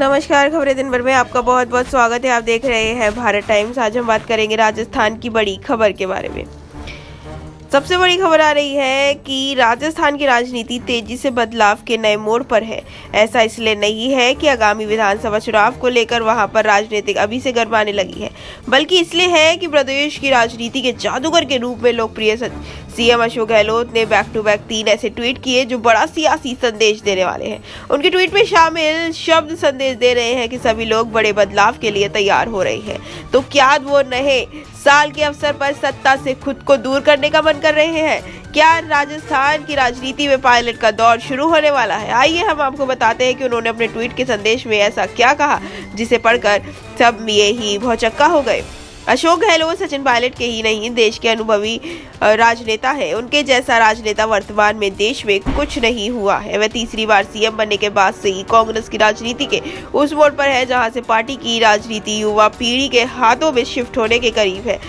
नमस्कार, खबरें दिन भर में आपका बहुत बहुत स्वागत है। आप देख रहे हैं भारत टाइम्स। आज हम बात करेंगे राजस्थान की बड़ी खबर के बारे में। सबसे बड़ी खबर आ रही है कि राजस्थान की राजनीति तेजी से बदलाव के नए मोड़ पर है। ऐसा इसलिए नहीं है कि आगामी विधानसभा चुनाव को लेकर वहां पर राजनीतिक अभी से गरमाने लगी है, बल्कि इसलिए है कि प्रदेश की राजनीति के जादूगर के रूप में लोकप्रिय सीएम अशोक गहलोत ने बैक टू बैक 3 ऐसे ट्वीट किए जो बड़ा सियासी संदेश देने वाले हैं। उनके ट्वीट में शामिल शब्द संदेश दे रहे हैं कि सभी लोग बड़े बदलाव के लिए तैयार हो रहे हैं। तो क्या वो नए साल के अवसर पर सत्ता से खुद को दूर करने का मन कर रहे हैं? क्या राजस्थान की राजनीति में पायलट का दौर शुरू होने वाला है? आइए हम आपको बताते हैं कि उन्होंने अपने ट्वीट के संदेश में ऐसा क्या कहा जिसे पढ़कर सब ये ही भौचक्का हो गए। अशोक गहलोत सचिन पायलट के ही नहीं, देश के अनुभवी राजनेता है। उनके जैसा राजनेता वर्तमान में देश में कुछ नहीं हुआ है। वह तीसरी बार सीएम बनने के बाद से ही कांग्रेस की राजनीति के उस मोड़ पर है जहां से पार्टी की राजनीति युवा पीढ़ी के हाथों में शिफ्ट होने के करीब है।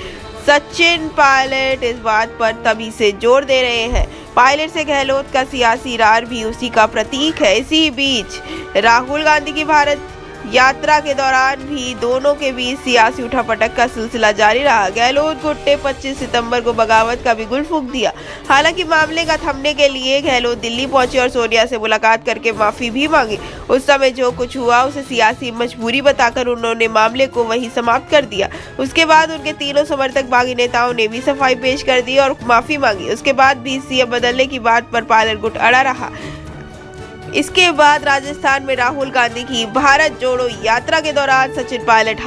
सचिन पायलट इस बात पर तभी से जोर दे रहे हैं। पायलट से गहलोत का सियासी रार भी उसी का प्रतीक है। इसी बीच राहुल गांधी की भारत यात्रा के दौरान भी दोनों के बीच सियासी उठापटक का सिलसिला जारी रहा। गहलोत गुट ने 25 सितंबर को बगावत का भी गुल फूंक दिया। हालांकि मामले का थमने के लिए गहलोत दिल्ली पहुंचे और सोनिया से मुलाकात करके माफी भी मांगी। उस समय जो कुछ हुआ उसे सियासी मजबूरी बताकर उन्होंने मामले को वहीं समाप्त कर दिया। उसके बाद उनके तीनों समर्थक बागी नेताओं ने भी सफाई पेश कर दी और माफी मांगी। उसके बाद भी सीएम बदलने की बात पर पायलट गुट अड़ा रहा। इसके बाद राजस्थान में राहुल गांधी की भारत जोड़ो यात्रा के दौरान सचिन पायलट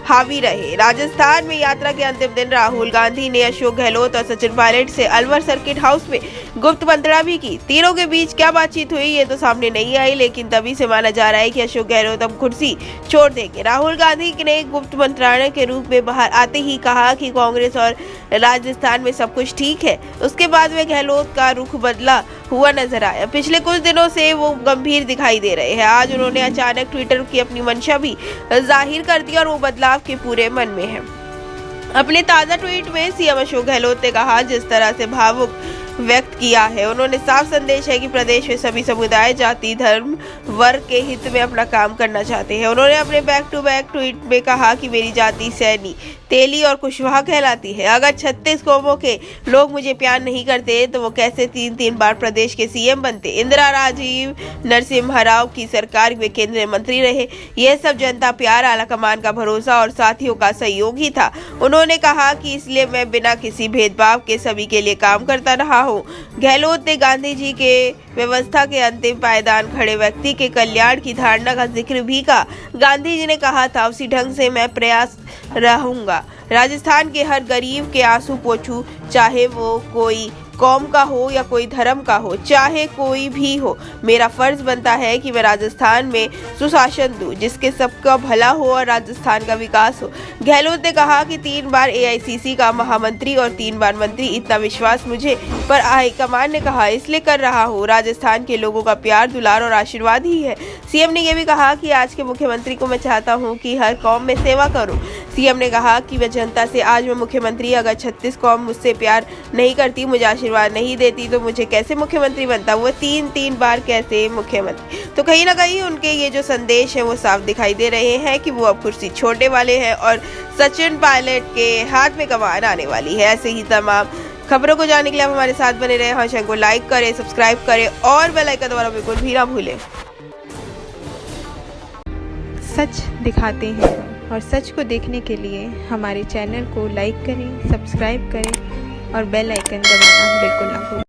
हावी रहे। राजस्थान में यात्रा के अंतिम दिन राहुल गांधी ने अशोक गहलोत और सचिन पायलट से अलवर सर्किट हाउस में गुप्त मंत्रणा भी की। तीनों के बीच क्या बातचीत हुई ये तो सामने नहीं आई, लेकिन तभी से माना जा रहा है कि अशोक गहलोत अब कुर्सी छोड़ देंगे। राहुल गांधी ने गुप्त मंत्रणा के रूप में बाहर आते ही कहा कि कांग्रेस और राजस्थान में सब कुछ ठीक है। उसके बाद वे गहलोत का रुख बदला हुआ नजर आया। पिछले कुछ दिनों से वो गंभीर दिखाई दे रहे हैं। आज उन्होंने अचानक ट्विटर की अपनी मंशा भी जाहिर कर दी और वो बदलाव के पूरे मन में है। अपने ताजा ट्वीट में सीएम अशोक गहलोत ने कहा, जिस तरह से भावुक व्यक्त किया है, उन्होंने साफ संदेश है कि प्रदेश में सभी समुदाय, जाति, धर्म, वर्ग के हित में अपना काम करना चाहते हैं। उन्होंने अपने बैक टू बैक ट्वीट में कहा कि मेरी जाति सैनी, तेली और कुशवाहा कहलाती है। अगर 36 कौमों के लोग मुझे प्यार नहीं करते तो वो कैसे 3 बार प्रदेश के सीएम बनते? इंदिरा, राजीव, नरसिम्हा राव की सरकार में केंद्रीय मंत्री रहे। यह सब जनता प्यार, आला कमान का भरोसा और साथियों का सहयोग ही था। उन्होंने कहा कि इसलिए मैं बिना किसी भेदभाव के सभी के लिए काम करता रहा हूँ। गहलोत ने गांधी जी के व्यवस्था के अंतिम पायदान खड़े व्यक्ति के कल्याण की धारणा का जिक्र भी कहा। गांधी जी ने कहा था, उसी ढंग से मैं प्रयास रहूंगा। राजस्थान के हर गरीब के आंसू पोंछूं, चाहे वो कोई कौम का हो या कोई धर्म का हो, चाहे कोई भी हो। मेरा फर्ज बनता है कि मैं राजस्थान में सुशासन दूं, जिसके सबका भला हो और राजस्थान का विकास हो। गहलोत ने कहा कि 3 बार एआईसीसी का महामंत्री और 3 बार मंत्री, इतना विश्वास मुझे पर हाईकमान ने कहा इसलिए कर रहा हूँ। राजस्थान के लोगों का प्यार, दुलार और आशीर्वाद ही है। सीएम ने यह भी कहा कि आज के मुख्यमंत्री को मैं चाहता हूँ कि हर कौम में सेवा करूँ। सीएम ने कहा कि वह जनता से, आज मैं मुख्यमंत्री, अगर 36 कौम मुझसे प्यार नहीं करती, मुझे आशीर्वाद नहीं देती, तो मुझे कैसे मुख्यमंत्री बनता? वो 3 बार कैसे मुख्यमंत्री? तो कहीं ना कहीं उनके ये जो संदेश है वो साफ दिखाई दे रहे हैं कि वो अब कुर्सी छोड़ने वाले हैं और सचिन पायलट के हाथ में कमान आने वाली है। ऐसे ही तमाम खबरों को जानने के लिए आप हमारे साथ बने रहे। हाँ, चैनल को लाइक करें, सब्सक्राइब करें और बेल आइकन दबाना बिल्कुल भी ना भूलें। सच दिखाते हैं और सच को देखने के लिए हमारे चैनल को लाइक करें, सब्सक्राइब करें और बेल आइकन दबाना बिल्कुल ना भूलें।